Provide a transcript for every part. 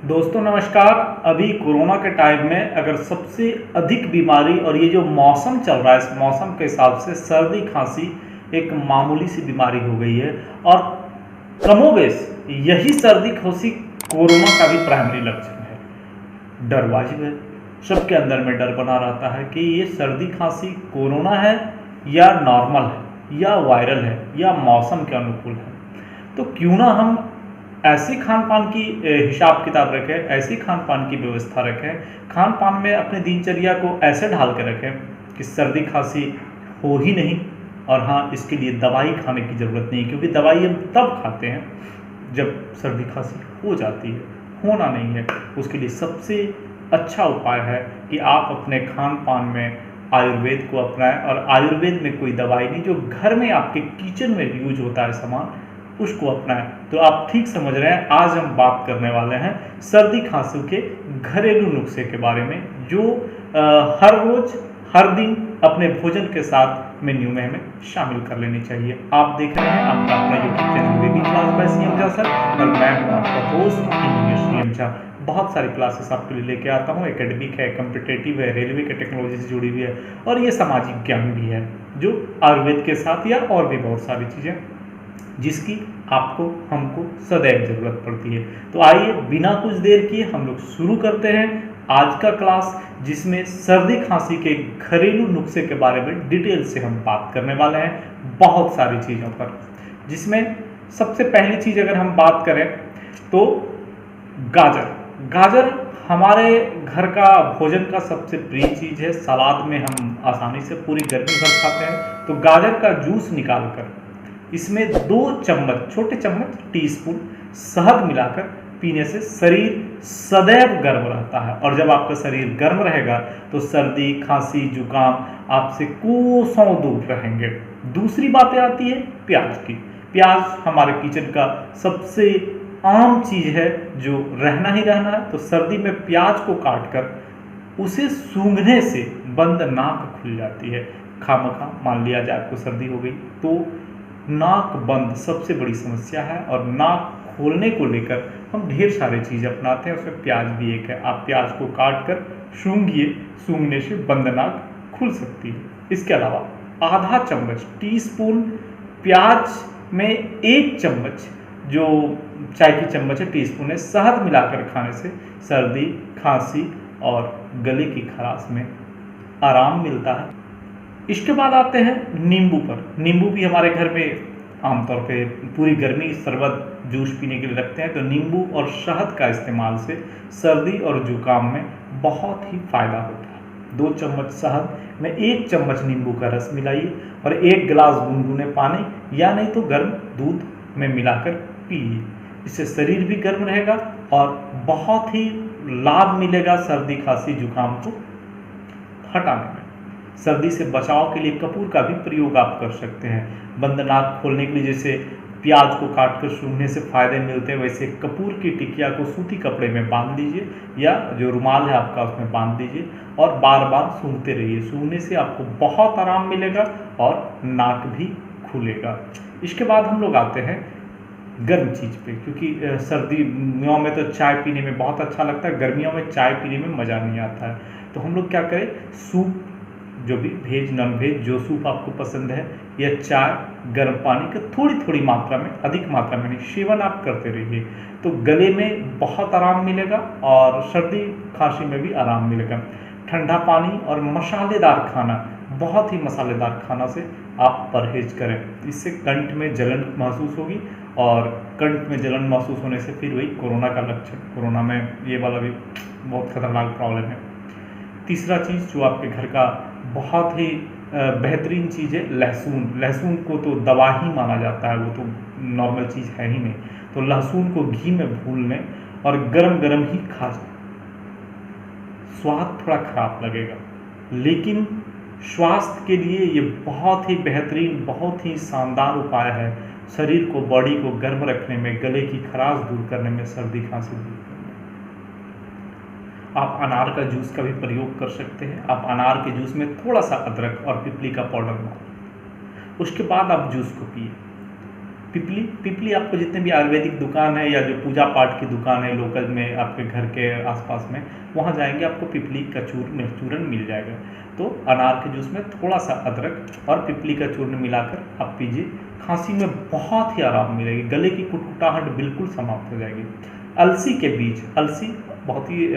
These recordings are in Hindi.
दोस्तों नमस्कार। अभी कोरोना के टाइम में अगर सबसे अधिक बीमारी और ये जो मौसम चल रहा है, इस मौसम के हिसाब से सर्दी खांसी एक मामूली सी बीमारी हो गई है। और कमोबेश यही सर्दी खांसी कोरोना का भी प्राइमरी लक्षण है। डर वाजिब है, सबके अंदर में डर बना रहता है कि ये सर्दी खांसी कोरोना है या नॉर्मल है या वायरल है या मौसम के अनुकूल है। तो क्यों ना हम ऐसी खान पान की हिसाब किताब रखें, ऐसी खान पान की व्यवस्था रखें, खान पान में अपने दिनचर्या को ऐसे ढाल के रखें कि सर्दी खांसी हो ही नहीं। और हाँ, इसके लिए दवाई खाने की ज़रूरत नहीं, क्योंकि दवाई हम तब खाते हैं जब सर्दी खांसी हो जाती है, होना नहीं है। उसके लिए सबसे अच्छा उपाय है कि आप अपने खान पान में आयुर्वेद को अपनाएं। और आयुर्वेद में कोई दवाई नहीं, जो घर में आपके किचन में यूज होता है सामान, उसको अपनाएं। तो आप ठीक समझ रहे हैं, आज हम बात करने वाले हैं सर्दी खांसी के घरेलू नुस्खे के बारे में, जो हर रोज हर दिन अपने भोजन के साथ मेन्यू में हमें शामिल कर लेनी चाहिए। आप देख रहे हैं आपका अपना YouTube channel baby class by CM Jha sir, और मैं हूं आपका होस्ट इंजीनियर सीएम झा। बहुत सारी क्लासेस आपके लिए लेके आता हूं, एकेडमिक है, कॉम्पिटेटिव है, रेलवे के टेक्नोलॉजी से जुड़ी हुई है, और ये सामाजिक ज्ञान भी है, जो आयुर्वेद के साथ या और भी बहुत सारी चीज़ें जिसकी आपको हमको सदैव ज़रूरत पड़ती है। तो आइए बिना कुछ देर किए हम लोग शुरू करते हैं आज का क्लास, जिसमें सर्दी खांसी के घरेलू नुस्खे के बारे में डिटेल से हम बात करने वाले हैं, बहुत सारी चीज़ों पर। जिसमें सबसे पहली चीज़ अगर हम बात करें तो गाजर। गाजर हमारे घर का भोजन का सबसे प्रिय चीज़ है। सलाद में हम आसानी से पूरी गर्मी भर खाते हैं। तो गाजर का जूस निकाल कर इसमें 2 चम्मच, छोटे चम्मच टीस्पून शहद मिलाकर पीने से शरीर सदैव गर्म रहता है। और जब आपका शरीर गर्म रहेगा तो सर्दी खांसी जुकाम आपसे कोसों दूर रहेंगे। दूसरी बातें आती है प्याज की। प्याज हमारे किचन का सबसे आम चीज़ है, जो रहना ही रहना है। तो सर्दी में प्याज को काट कर उसे सूंघने से बंद नाक खुल जाती है। खामखा मान लिया जाए आपको सर्दी हो गई तो नाक बंद सबसे बड़ी समस्या है, और नाक खोलने को लेकर हम ढेर सारे चीज़ अपनाते हैं, उसमें प्याज भी एक है। आप प्याज को काट कर सूंघिए, सूंघने से बंद नाक खुल सकती है। इसके अलावा आधा चम्मच टीस्पून प्याज में 1 चम्मच, जो चाय की चम्मच है टीस्पून है, शहद मिलाकर खाने से सर्दी खांसी और गले की खराश में आराम मिलता है। इसके बाद आते हैं नींबू पर। नींबू भी हमारे घर में आमतौर पे पूरी गर्मी शरबत जूस पीने के लिए रखते हैं। तो नींबू और शहद का इस्तेमाल से सर्दी और जुकाम में बहुत ही फ़ायदा होता है। 2 चम्मच शहद में 1 चम्मच नींबू का रस मिलाइए और 1 गिलास गुनगुने पानी या नहीं तो गर्म दूध में मिलाकर पीजिए। इससे शरीर भी गर्म रहेगा और बहुत ही लाभ मिलेगा सर्दी खांसी जुकाम को हटाने में। सर्दी से बचाव के लिए कपूर का भी प्रयोग आप कर सकते हैं। बंद नाक खोलने के लिए जैसे प्याज को काट कर सूंघने से फ़ायदे मिलते हैं, वैसे कपूर की टिकिया को सूती कपड़े में बांध लीजिए या जो रुमाल है आपका उसमें बांध दीजिए और बार बार सूंघते रहिए। सूंघने से आपको बहुत आराम मिलेगा और नाक भी खुलेगा। इसके बाद हम लोग आते हैं गर्म चीज़ पे, क्योंकि सर्दियों में तो चाय पीने में बहुत अच्छा लगता है, गर्मियों में चाय पीने में मज़ा नहीं आता है। तो हम लोग क्या करें, सूप, जो भी वेज नॉन वेज जो सूप आपको पसंद है, या चाय गर्म पानी का थोड़ी थोड़ी मात्रा में, अधिक मात्रा में नहीं, सेवन आप करते रहिए। तो गले में बहुत आराम मिलेगा और सर्दी खांसी में भी आराम मिलेगा। ठंडा पानी और मसालेदार खाना, बहुत ही मसालेदार खाना से आप परहेज करें। इससे कंठ में जलन महसूस होगी और कंठ में जलन महसूस होने से फिर वही कोरोना का लक्षण। कोरोना में ये वाला भी बहुत खतरनाक प्रॉब्लम है। तीसरा चीज़ जो आपके घर का बहुत ही बेहतरीन चीज़ है, लहसुन। लहसुन को तो दवा ही माना जाता है, वो तो नॉर्मल चीज़ है ही नहीं। तो लहसुन को घी में भून लें और गरम गरम ही खा जाए। स्वाद थोड़ा खराब लगेगा, लेकिन स्वास्थ्य के लिए ये बहुत ही बेहतरीन, बहुत ही शानदार उपाय है। शरीर को, बॉडी को गर्म रखने में, गले की खराश दूर करने में, सर्दी खांसी दूर करने में। आप अनार का जूस का भी प्रयोग कर सकते हैं। आप अनार के जूस में थोड़ा सा अदरक और पिपली का पाउडर डालें, उसके बाद आप जूस को पिए। पिपली पिपली आपको जितने भी आयुर्वेदिक दुकान है या जो पूजा पाठ की दुकान है लोकल में आपके घर के आसपास में, वहाँ जाएंगे आपको पिपली का चूर्ण मिल जाएगा। तो अनार के जूस में थोड़ा सा अदरक और पिपली का चूर्ण मिलाकर आप पीजिए, खांसी में बहुत ही आराम मिलेगी, गले की कुटकुटाहट बिल्कुल समाप्त हो जाएगी। अलसी के बीज, अलसी बहुत ही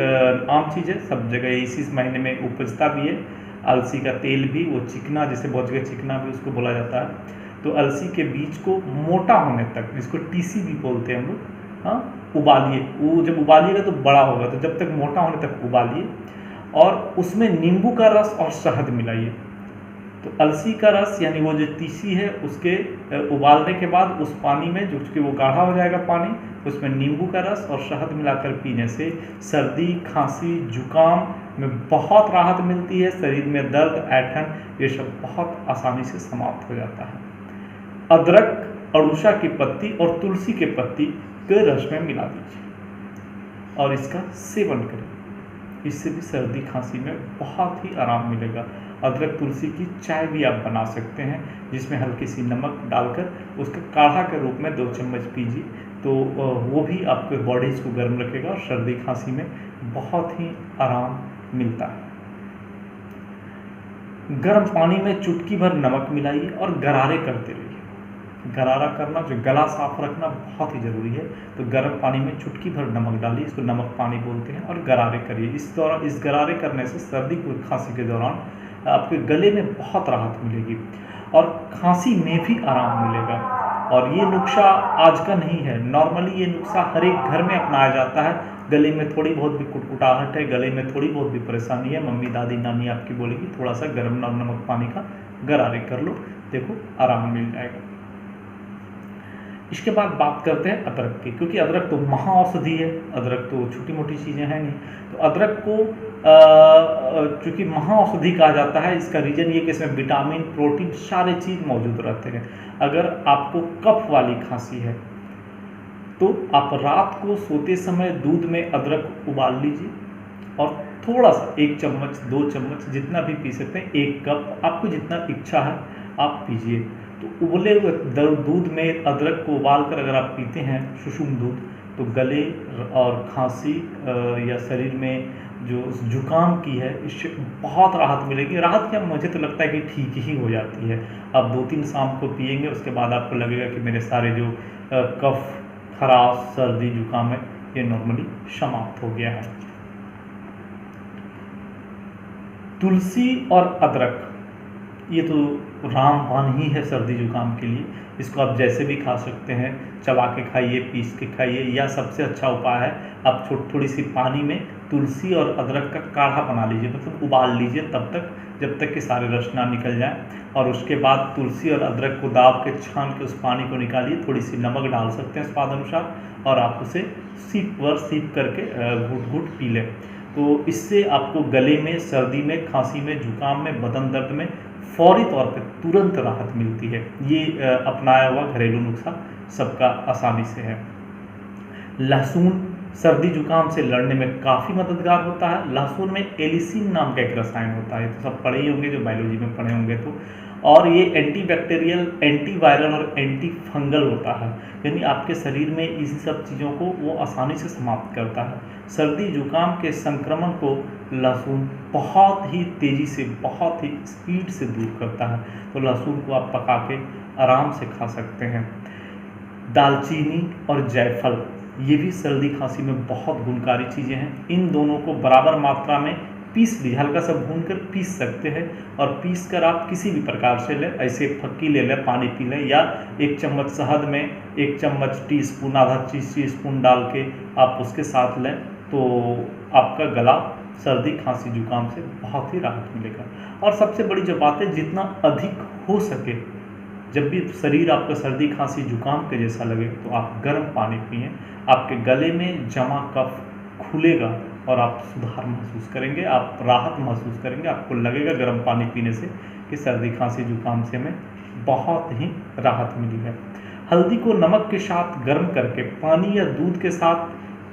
आम चीज़ है, सब जगह इसी महीने में उपजता भी है। अलसी का तेल भी, वो चिकना, जिसे बहुत जगह चिकना भी उसको बोला जाता है। तो अलसी के बीज को मोटा होने तक, जिसको टीसी भी बोलते हैं हम लोग, हाँ, उबालिए। वो जब उबालिएगा तो बड़ा होगा, तो जब तक मोटा होने तक उबालिए और उसमें नींबू का रस और शहद मिलाइए। तो अलसी का रस यानी वो जो तीसी है उसके उबालने के बाद उस पानी में, जो कि वो गाढ़ा हो जाएगा पानी, उसमें नींबू का रस और शहद मिलाकर पीने से सर्दी, खांसी, जुकाम में बहुत राहत मिलती है। शरीर में दर्द, ऐंठन, ये सब बहुत आसानी से समाप्त हो जाता है। अदरक, अड़ूसा की पत्ती और तुलसी के पत्ती के रस में मिला दीजिए और इसका सेवन करें। इससे भी सर्दी खांसी में बहुत ही आराम मिलेगा। अदरक तुलसी की चाय भी आप बना सकते हैं, जिसमें हल्की सी नमक डालकर उसके काढ़ा के रूप में 2 चम्मच पीजिए, तो वो भी आपके बॉडीज़ को गर्म रखेगा और सर्दी खांसी में बहुत ही आराम मिलता है। गर्म पानी में चुटकी भर नमक मिलाइए और गरारे करते रहिए। गरारा करना, जो गला साफ रखना बहुत ही ज़रूरी है। तो गर्म पानी में चुटकी भर नमक डालिए, इसको नमक पानी बोलते हैं, और गरारे करिए। इस गरारे करने से सर्दी खांसी के दौरान आपके गले में बहुत राहत मिलेगी और खांसी में भी आराम मिलेगा। और ये नुस्खा आज का नहीं है, नॉर्मली ये नुस्खा हर एक घर में अपनाया जाता है। गले में थोड़ी बहुत भी कुटकुटाहट है, गले में थोड़ी बहुत भी परेशानी है, मम्मी दादी नानी आपकी बोलेगी थोड़ा सा गर्म नमक पानी का गरारे कर लो, देखो आराम मिल जाएगा। इसके बाद बात करते हैं अदरक की, क्योंकि अदरक तो महाऔषधि है, अदरक तो छोटी मोटी चीज़ें हैं नहीं। तो अदरक को चूँकि महाऔषधि कहा जाता है, इसका रीज़न ये कि इसमें विटामिन, प्रोटीन, सारे चीज़ मौजूद रहते हैं। अगर आपको कफ वाली खांसी है तो आप रात को सोते समय दूध में अदरक उबाल लीजिए और थोड़ा सा 1 चम्मच 2 चम्मच जितना भी पी सकते हैं, 1 कप, आपको जितना इच्छा है आप पीजिए। तो उबले हुए दूध में अदरक को उबाल कर अगर आप पीते हैं, सुषुम दूध, तो गले और खांसी या शरीर में जो जुकाम की है, इससे बहुत राहत मिलेगी। राहत क्या, मुझे तो लगता है कि ठीक ही हो जाती है। आप 2-3 शाम को पिएंगे, उसके बाद आपको लगेगा कि मेरे सारे जो कफ, खराश, सर्दी, जुकाम है, ये नॉर्मली समाप्त हो गया है। तुलसी और अदरक ये तो रामबाण ही है सर्दी जुकाम के लिए। इसको आप जैसे भी खा सकते हैं, चबा के खाइए, पीस के खाइए, या सबसे अच्छा उपाय है आप थोड़ी सी पानी में तुलसी और अदरक का काढ़ा बना लीजिए, मतलब उबाल लीजिए तब तक जब तक कि सारे रस ना निकल जाए, और उसके बाद तुलसी और अदरक को दाब के छान के उस पानी को निकालिए, थोड़ी सी नमक डाल सकते हैं स्वाद अनुसार, और आप उसे सीप करके घूट घूट पी लें। तो इससे आपको गले में, सर्दी में, खांसी में, जुकाम में, बदन दर्द में फौरी तौर पे तुरंत राहत मिलती है। ये अपनाया हुआ घरेलू नुस्खा सबका आसानी से है। लहसुन सर्दी जुकाम से लड़ने में काफ़ी मददगार होता है। लहसुन में एलिसिन नाम का एक रसायन होता है, तो सब पढ़े ही होंगे जो बायोलॉजी में पढ़े होंगे तो। और ये एंटीबैक्टीरियल, एंटीवायरल और एंटी फंगल होता है, यानी आपके शरीर में इस सब चीज़ों को वो आसानी से समाप्त करता है। सर्दी जुकाम के संक्रमण को लहसुन बहुत ही तेज़ी से, बहुत ही स्पीड से दूर करता है। तो लहसुन को आप पका के आराम से खा सकते हैं। दालचीनी और जायफल, ये भी सर्दी खांसी में बहुत गुणकारी चीज़ें हैं। इन दोनों को बराबर मात्रा में पीस लीजिए, हल्का सा भूनकर पीस सकते हैं, और पीस कर आप किसी भी प्रकार से लें, ऐसे फक्की ले लें, पानी पी लें, या 1 चम्मच शहद में 1 चम्मच टीस्पून, आधा टीस्पून डाल के आप उसके साथ लें, तो आपका गला सर्दी खांसी जुकाम से बहुत ही राहत मिलेगा। और सबसे बड़ी जो बात है, जितना अधिक हो सके, जब भी शरीर आपका सर्दी खांसी जुकाम के जैसा लगे तो आप गर्म पानी पिएं, आपके गले में जमा कफ खुलेगा और आप सुधार महसूस करेंगे, आप राहत महसूस करेंगे। आपको लगेगा गर्म पानी पीने से कि सर्दी खांसी जुकाम से हमें बहुत ही राहत मिली है। हल्दी को नमक के साथ गर्म करके पानी या दूध के साथ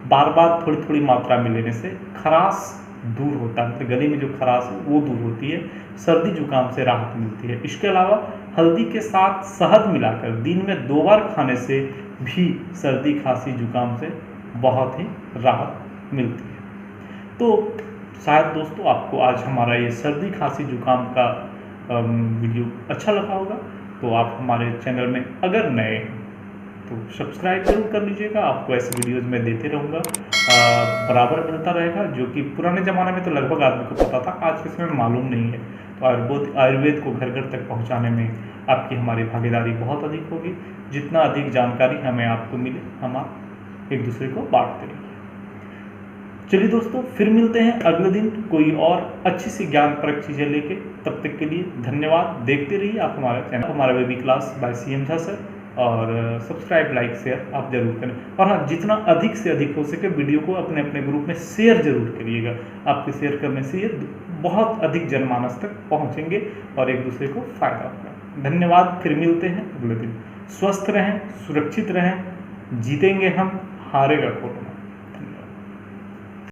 बार बार थोड़ी थोड़ी मात्रा में लेने से खराश, दूर होता है, मतलब गले में जो खराश है वो दूर होती है, सर्दी जुकाम से राहत मिलती है। इसके अलावा हल्दी के साथ शहद मिलाकर दिन में 2 बार खाने से भी सर्दी खांसी जुकाम से बहुत ही राहत मिलती है। तो शायद दोस्तों आपको आज हमारा ये सर्दी खांसी जुकाम का वीडियो अच्छा लगा होगा। तो आप हमारे चैनल में अगर नए हैं तो सब्सक्राइब जरूर कर लीजिएगा, आपको ऐसे वीडियोस में देते रहूँगा, बराबर मिलता रहेगा, जो कि पुराने ज़माने में तो लगभग आदमी को पता था, आज के समय में मालूम नहीं है। तो आयुर्वेद को घर घर तक पहुंचाने में आपकी हमारी भागीदारी बहुत अधिक होगी। जितना अधिक जानकारी हमें आपको मिले, हम आप एक दूसरे को बांटते रहेंगे। चलिए दोस्तों, फिर मिलते हैं अगले दिन कोई और अच्छी सी ज्ञानपरक चीज़ें लेके। तब तक के लिए धन्यवाद। देखते रहिए आप हमारा चैनल, हमारा baby class by CM Jha sir, और सब्सक्राइब लाइक शेयर आप जरूर करें। और हाँ, जितना अधिक से अधिक हो सके वीडियो को अपने अपने ग्रुप में शेयर जरूर करिएगा। आपके शेयर करने से ये बहुत अधिक जनमानस तक पहुँचेंगे और एक दूसरे को फायदा होगा। धन्यवाद। फिर मिलते हैं अगले दिन। स्वस्थ रहें, सुरक्षित रहें, जीतेंगे हम, हारेगा कोरोना।